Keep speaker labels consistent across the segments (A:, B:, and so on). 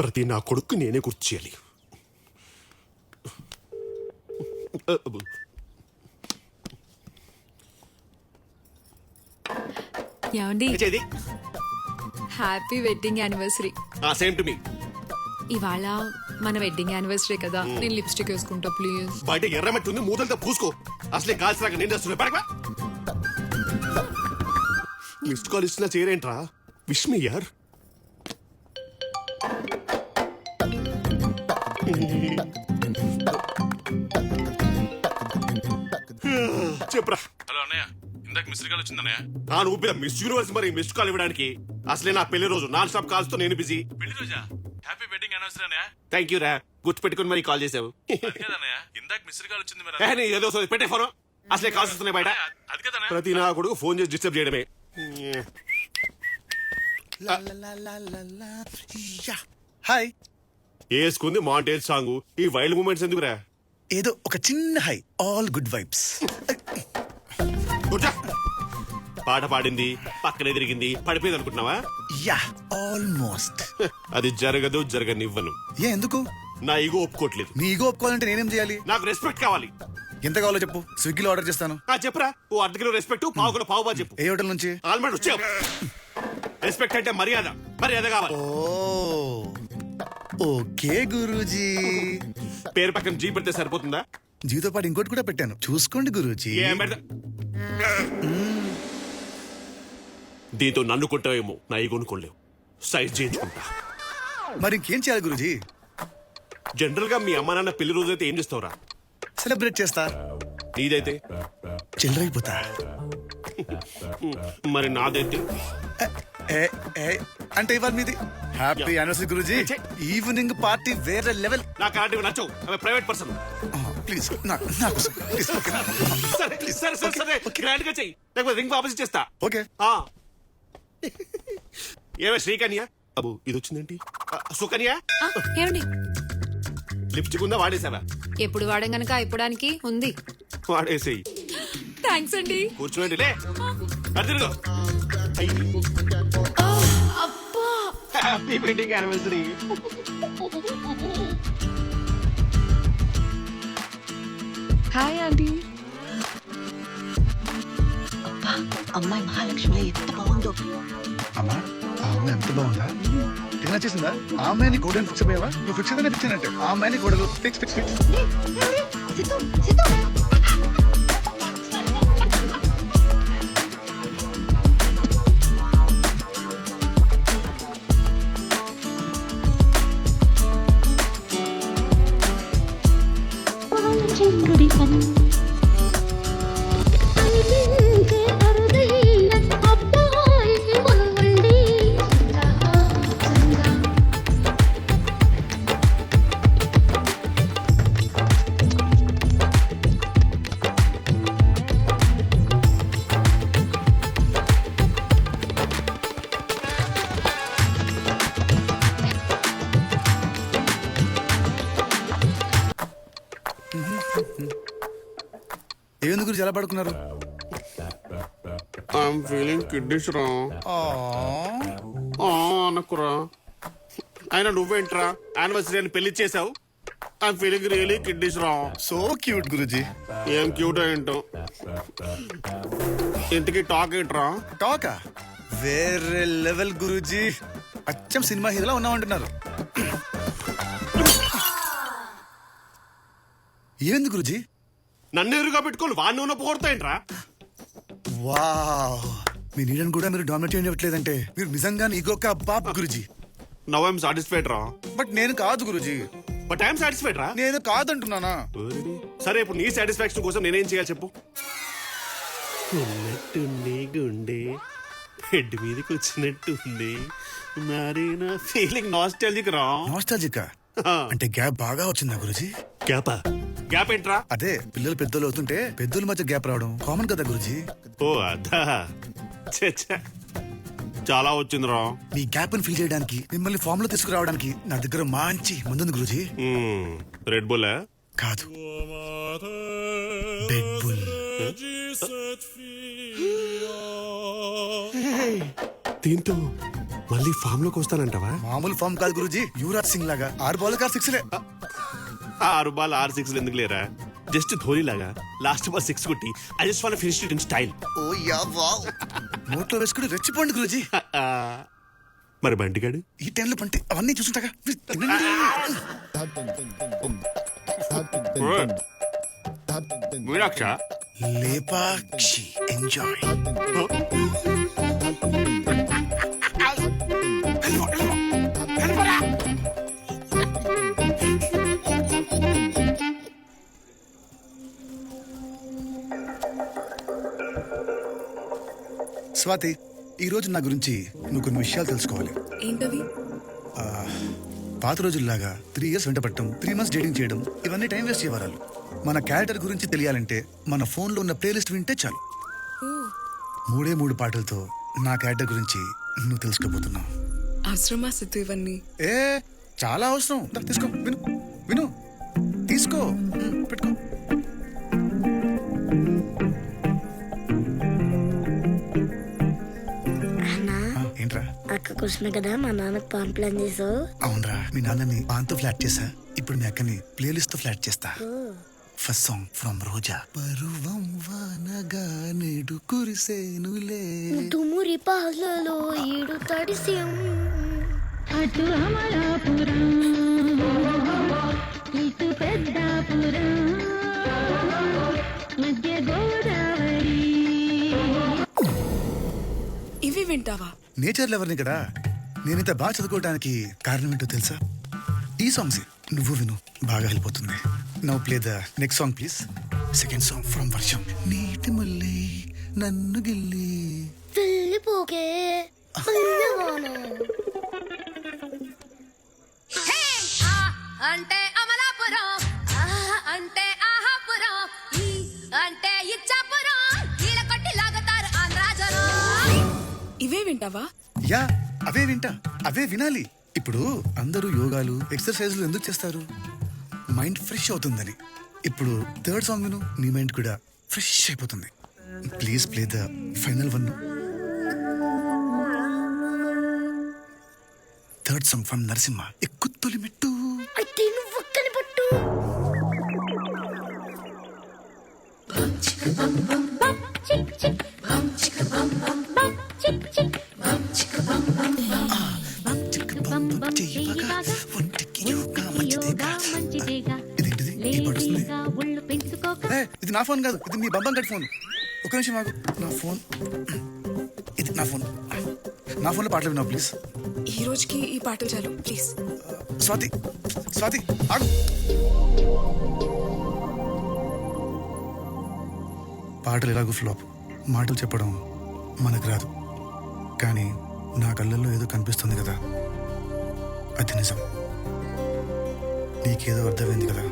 A: ప్రతి నా కొడుకు నేనే గుర్తు చేయాలి.
B: ఏమండి, happy wedding anniversary.
A: Same to me.
B: ఇవాళ మన వెడ్డింగ్ యానివర్సరీ కదా, నేను లిప్స్టిక్ వేసుకుంటా ప్లీజ్.
A: బయట ఎర్రమట్టి ఉంది, మూతలతో పూసుకో. అసలే కాల్సినాక నేను వస్తున్నా. పడక మిస్డ్ కాల్ ఇస్తున్నా చేరేంట్రా. విష్ మీ యార్. చెప్పరా.
C: హలో అన్నయ్య, ఇందాక మిస్డ్ కాల్ వచ్చిందన్నయ్య.
A: నా ఊపిన మిస్ యూనివర్స్ మరి మిస్డ్ కాల్ ఇవ్వడానికి. అసలే నా పెళ్లి రోజు నాన్ స్టాప్ కాల్స్ తో నేను బిజీ.
C: పెళ్లి రోజా? హ్యాపీ వెడ్డింగ్ యానివర్సరీ అన్నయ్య.
A: థ్యాంక్ యూ రా, గుర్తు పెట్టుకుని మరి కాల్ చేసావు.
C: అది కదన్నయ్య, ఇందాక మిస్డ్ కాల్ వచ్చింది మరి.
A: ఏదో పెట్టే ఫోన్. అసలే కాల్స్ వస్తున్నాయి బయట.
C: అది కదన్నయ్య.
A: ప్రతి నా కొడుకు ఫోన్ చేసి డిస్టర్బ్ చేయడమే.
D: హాయ్.
A: వేసుకుంది మాంటేజ్ సాంగ్. ఈ వైల్డ్ మూమెంట్స్ ఎందుకురా?
D: ఏదో ఒక చిన్న హై, ఆల్ గుడ్ వైబ్స్.
A: కూర్చో. పాట పాడింది, పక్కనే తిరిగింది, పడిపోయింది అనుకుంటున్నావా?
D: Yeah, almost.
A: అది జరగదు, జరగనివ్వను.
D: ఎందుకు?
A: నా ఈగో ఒప్పుకోవట్లేదు.
D: నీ ఈగో ఒప్పుకోవాలంటే నేనేం చేయాలి?
A: నాకు రెస్పెక్ట్ కావాలి.
D: ఎంత కావాలో చెప్పు, స్విగ్గీలో ఆర్డర్ చేస్తాను.
A: చెప్పరా. ఓ అర్ధ కిలో రెస్పెక్ట్, పావు కిలో పావు బా చెప్పు.
D: ఏ హోటల్ నుంచి?
A: ఆల్మండ్ వచ్చావు. రెస్పెక్ట్ అంటే మర్యాద, మర్యాద కావాలి.
D: ఓకే గురూజీ.
A: పేరు పక్కన జీ పెడితే సరిపోతుందా?
D: జీతో పాటు ఇంకోటి కూడా పెట్టాను, చూసుకోండి గురూజీ.
A: ఏం పెడతా? దీంతో నన్ను కొట్టావేమో, నా ఈగోను కొనలేవు. సైజ్ చేయించుకుంటా.
D: మరి ఇంకేం చేయాలి గురూజీ?
A: జనరల్ గా మీ అమ్మ నాన్న పెళ్లి రోజు అయితే ఏం చేస్తావురా?
D: సెలబ్రేట్ చేస్తా.
A: నీదైతే?
D: చిల్లరైపోతా.
A: మరి నాదైతే?
D: అంటే ఇవాళ మీది. Happy anniversary Guruji. Evening party వేరే లెవెల్.
A: నాకు అలాంటివి నచ్చవు, అవి ప్రైవేట్ పర్సన్.
D: ప్లీజ్
A: సరే సరే సరే, గ్రాండ్ గా చెయ్యి, లేకపోతే రింగ్ వాపస్ చేస్తా.
D: ఓకే.
A: ఏమే శ్రీకన్య? అబ్బు ఇది వచ్చిందేంటి? సుకన్య,
B: ఏమండి,
A: లిప్స్టిక్ ఉందా? వాడేసావా?
B: ఎప్పుడు వాడం గనక అయిపోవడానికి ఉంది.
A: వాడేసేయి.
B: థ్యాంక్స్ అండి.
A: కూర్చోండి లే. అర్జునుడు happy wedding anniversary.
B: Hi aunty.
E: అమ్మాయి మహాలక్ష్మి ఎంత బాగుందో.
D: అమ్మా, ఆ అమ్మాయి ఎంత బాగుందా? ఏమైనా చేసిందా? ఆ అమ్మాయిని గోడని ఫిక్స్ అయ్యావా? నువ్వు ఫిక్స్ అయితేనే ఫిక్స్ అయినట్టే. ఆ అమ్మాయిని గోడలు ఫిక్స్ ఫిక్స్ ఫిక్స్. ఏంది గురించి ఎలా పడుకున్నారు?
A: ఐఎమ్ ఫీలింగ్ కిడ్డిష్ రా. అనకురా. అయినా నువ్వేంట్రా యానివర్సరీ అని పెళ్లి చేసావు? ఐఎమ్ ఫీలింగ్ రియలీ కిడ్డిష్ రా.
D: So cute Guruji.
A: ఏం క్యూట్ ఏంటో. ఇంతకీ టాక్ ఏంట్రా?
D: టాకా వేరే లెవెల్ గురూజీ. అచ్చం సినిమా హీరోలా ఉన్నామంటున్నారు. ఏంది గురూజీ?
A: నన్ను ఎదురుగా పెట్టుకోవాలి, వాడిని ఉన్న పోగొడతాయంట్రా.
D: వావ్, మీ నీడని కూడా మీరు డామినేట్ చేయట్లేదంటే మీరు నిజంగానే ఈగోక బాప్ గురూజీ.
A: నవ్ ఐఎమ్ సాటిస్ఫైడ్ రా.
D: బట్ నేను కాదు గురూజీ.
A: బట్ ఐఎమ్ సాటిస్ఫైడ్ రా.
D: నేను కాదంటున్నానా?
A: సరే ఇప్పుడు నీ సాటిస్ఫాక్షన్ కోసం నేనేం చేయాలి చెప్పు. ఉన్నట్టుంది గుండె, హెడ్ మీదకి వచ్చినట్టుంది, మరి నా ఫీలింగ్ నాస్టాలజిక్ రా.
D: నాస్టాలజిక్ అంటే గ్యాప్ బాగా వచ్చిందా గురూజీ?
A: గ్యాపా? గ్యాప్ ఏంట్రా?
D: అదే పిల్లలు పెద్దలు అవుతుంటే పెద్దల మధ్య గ్యాప్ రావడం కామన్ కదా గురూజీ.
A: ఓ అదా, చాలా వచ్చిందిరా.
D: మీ గ్యాప్ ని ఫిల్ చేయడానికి, మిమ్మల్ని ఫామ్ లో తీసుకురావడానికి నా దగ్గర మంచి ముందుంది గురూజీ.
A: రెడ్ బుల్
D: కాదు, బెడ్ బుల్.
A: దీంతో మళ్ళీ ఫామ్ లోకి వస్తానంటావా?
D: మామూలు ఫామ్ కాదు గురూజీ, యువరాజ్ సింగ్ లాగా 6 బాల్ 6
A: 6 బాల్ 6 6 ఎందుకు లేరా? జస్ట్ ధోని లాగా లాస్ట్ బాల్ 6 కొట్టి I just want finish it in style.
D: Oh yeah wow, నోట్లో వేసుకుని రెచ్చిపోండి గురూజీ.
A: మరి బంటిగాడు
D: ఈ టైంలో పంటే అవన్నీ చూసుంటాగా.
A: మీనాక్ష
D: లేపాక్షి ఎంజాయ్. స్వాతి, ఈ రోజు నా గురించి నువ్వు కొన్ని విషయాలు తెలుసుకోవాలి.
B: ఏంటవి?
D: పాత రోజుల్లాగా 3 years వెంట పట్టడం, 3 months డేటింగ్ చేయడం, ఇవన్నీ టైం వేస్ట్ చేయవరాలు. మన క్యారెక్టర్ గురించి తెలియాలంటే మన ఫోన్లో ఉన్న ప్లేలిస్ట్ వింటే చాలు. 3 పాటలతో నా క్యారెక్టర్ గురించి నువ్వు తెలుసుకోబోతున్నావు.
B: అవసరమా సిద్ధు ఇవన్నీ?
D: ఏ చాలా అవసరం. దా, తీసుకో, విను విను, తీసుకో, పెట్టుకో. ఏంట్రా?
F: అక్క కోసమే కదా మా నాన్నకు పాన్ ప్లాన్ చేసావు.
D: అవునరా, మీ నాన్నని పాన్తో ఫ్లాట్ చేసా, ఇప్పుడు మీ అక్కని ప్లేలిస్ట్ తో ఫ్లాట్ చేస్తా. ఫస్ట్ సాంగ్ ఫ్రమ్ రోజా. పరువం వానగా నేడు కురిసేనులే,
F: తుమురి పాలలో ఈడు తడిసియం,
G: అటు అమలాపురం ఇటు పెద్దాపురం మధ్య గోదావరి.
B: ఇవి వింటావా?
D: నేచర్ లవర్ని కదా. నేనింత బాగా చదువుకోవడానికి కారణం ఏంటో తెలుసా? ఈ సాంగ్స్ నువ్వు విను, బాగా వెళ్ళిపోతుంది. Now play the next song please. Second song from వర్షం. నీటి ముల్లి నన్ను గిల్లి
F: వెళ్ళిపోకే
H: అంటే అమలాపురం, అంటే ఆహాపురం, అంటే ఇచ్చాపురం, ఈల కొట్టి లాగుతారు ఆంధ్రాజరం.
B: ఇవే వింటావా?
D: యా, అవే వింటా, అవే వినాలి. ఇప్పుడు అందరూ యోగాలు ఎక్సర్సైజ్లు ఎందుకు చేస్తారు? మైండ్ ఫ్రెష్ అవుతుందని. ఇప్పుడు థర్డ్ సాంగ్ విను, నీ మైండ్ కూడా ఫ్రెష్ అయిపోతుంది. Please play the final one. Third song from Narasimha. ఎక్కు తొలి మెట్టు.
F: అయితే నువ్వు ఒక్కని పట్టు. ఇదేంటిది? ఈ పాట వస్తుంది. ఇది నా ఫోన్ కాదు, ఇది మీ బంబం గడి ఫోన్. ఒక నిమిషం ఆగు. నా ఫోన్, ఇది నా ఫోన్. నా ఫోన్లో పాటలు విన్నావు ప్లీజ్.
B: ఈ రోజుకి ఈ పాటలు చాలు ప్లీజ్.
D: స్వాతి, స్వాతి ఆగు. పాటలు ఎలాగో ఫ్లాప్. మాటలు చెప్పడం మనకు రాదు, కానీ నా కళ్ళల్లో ఏదో కనిపిస్తుంది కదా, అది నిజం. నీకేదో అర్థమైంది కదా,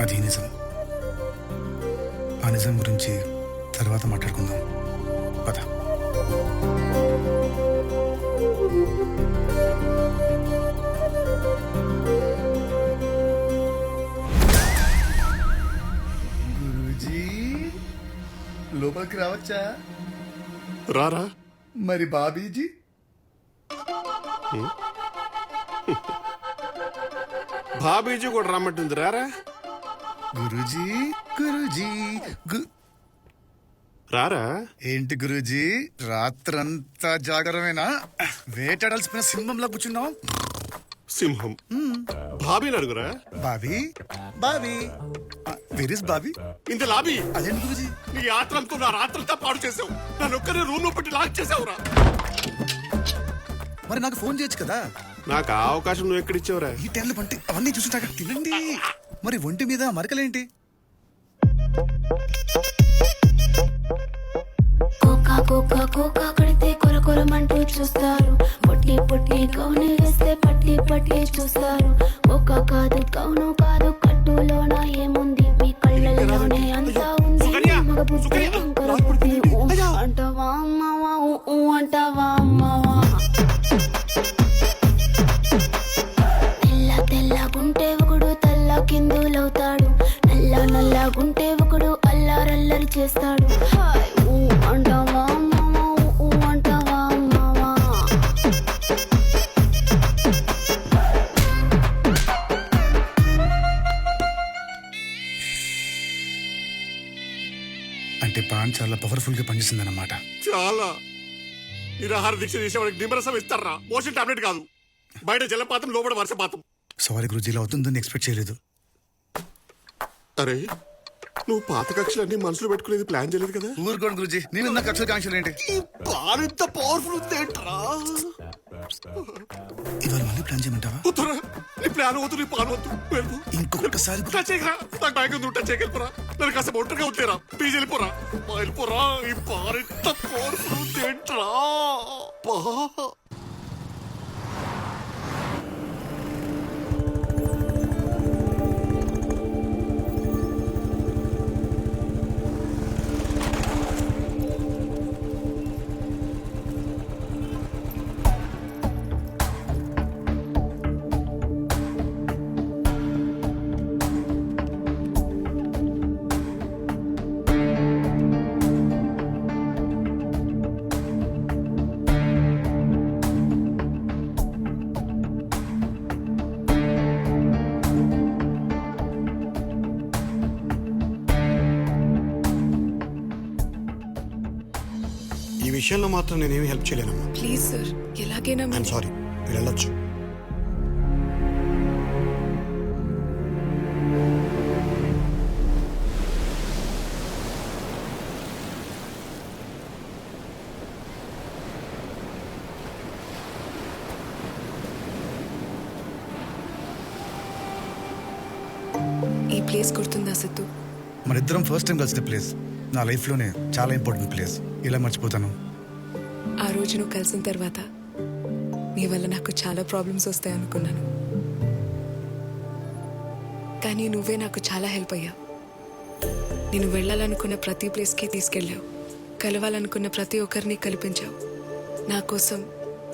D: అది నిజం. ఆ నిజం గురించి తర్వాత మాట్లాడుకుందాం, పద. గురూజీ, లోపలికి రావచ్చా?
A: రారా.
D: మరి బాబీజీ?
A: బాబీజీ కూడా రమ్మంటుంది, రారా.
D: గురూజీ, గురూజీ,
A: రారా.
D: ఏంటి గురూజీ, రాత్రంతా జాగరమేనా? వేటాడాల్సిన సింహంలా కూర్చున్నావు.
A: సింహం బాబీని అడుగురా.
D: Bobby, Bobby, where is Bobby?
A: ఇంత లాబీ.
D: అదేంటి గురూజీ?
A: నీ ఆత్రంతో నా రాత్రంతా పాడు చేసావు. నన్ను ఒక్కరే రూమ్ లో పెట్టి లాక్ చేసావురా.
D: మరి నాకు ఫోన్ చేయొచ్చు కదా.
A: నాకు ఆ అవకాశం నువ్వు ఎక్కడిచ్చావురా?
D: ఈ టైంలో పంటే అవన్నీ చూసుంటాగా, తినండి. మరి ఒంటి మీద మరకలేంటి?
G: కోకా కోకా కోకా కడితే కొర కొరమంటూ చూస్తారు, పొట్టి పొట్టి కౌని వేస్తే పట్టి పట్టి చూస్తారు. కోకా కాదు కౌను కాదు, కట్టులోన ఏముంది, మీ కళ్ళల్లోనే అంతా ఉంది. మగ బుద్ధి అంకర బుద్ధి, అంటవా అమ్మవా, అంటవా అమ్మవా. తెల్ల తెల్లగుంటే ఒకడు తెల్ల కిందులవుతాడు, నల్ల నల్లగుంటే ఒకడు అల్లారల్లరి చేస్తాడు. హాయ్ ఊ అంటావా అమ్మవా, ఊ అంటావా అమ్మవా.
D: పాన్ చాలా పవర్ఫుల్ గా పనిచేస్తుంది అన్నమాట.
A: చాలా నిరాహార దీక్ష చేసేవాడికి నిమ్మరసం ఇస్తారా? మోషన్ టాబ్లెట్ కాదు, బయట జలపాతం లోపల వర్షపాతం.
D: సారీ గురుజీ, ఇలా అవుతుందని ఎక్స్పెక్ట్ చేయలేదు.
A: అరే నువ్వు పాత కక్షలన్నీ మనసులో పెట్టుకునేది ప్లాన్ చేయలేదు కదా?
D: ఊరుకోండి గురుజీ, నేను ఉన్న కక్షల కాంక్షలు ఏంటి?
A: ఈ ప్లాన్ ఇంత పవర్ఫుల్ ఉంది ఏంట్రా?
D: ఇవాళ మళ్ళీ ప్లాన్ చేయమంటావా?
A: వద్దురా, నీ ప్లాన్ వద్దు, నీ పాన్ వద్దు. వెళ్ళు.
D: ఇంకొకసారి
A: టచ్ చేయకరా, నాకు బ్యాగ్ ఉంది, టచ్ చేయగలిపోరా. నన్ను కాస్త ఒంటరిగా ఉంటేరా, ప్లీజ్ వెళ్ళిపోరా. వెళ్ళిపోరా, ఈ ప్లాన్ ఇంత పవర్ఫుల్ ఉంది ఏంట్రా? బా
I: ఈ విషయంలో మాత్రం నేనేమి హెల్ప్ చేయలేనమ్మా.
B: ప్లీజ్ సార్, ఎలాగైనా
I: ఐఎమ్ సారీ, మీరు వెళ్ళొచ్చు.
B: ఈ ప్లేస్ గుర్తుందా సిద్ధు?
D: మన ఇద్దరం ఫస్ట్ టైం కలిసిన ప్లేస్ నా లైఫ్లోనే చాలా ఇంపార్టెంట్ ప్లేస్. ఇలా మర్చిపోతాను?
B: ఆ రోజు నువ్వు కలిసిన తర్వాత నీ వల్ల నాకు చాలా ప్రాబ్లమ్స్ వస్తాయి అనుకున్నాను, కానీ నువ్వే నాకు చాలా హెల్ప్ అయ్యావు. నేను వెళ్ళాలనుకున్న ప్రతి ప్లేస్కి తీసుకెళ్ళావు, కలవాలనుకున్న ప్రతి ఒక్కరిని కల్పించావు, నా కోసం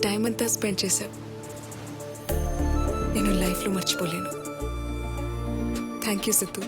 B: టైం అంతా స్పెండ్ చేశావు. నేను లైఫ్లో మర్చిపోలేను. Thank you Siddhu.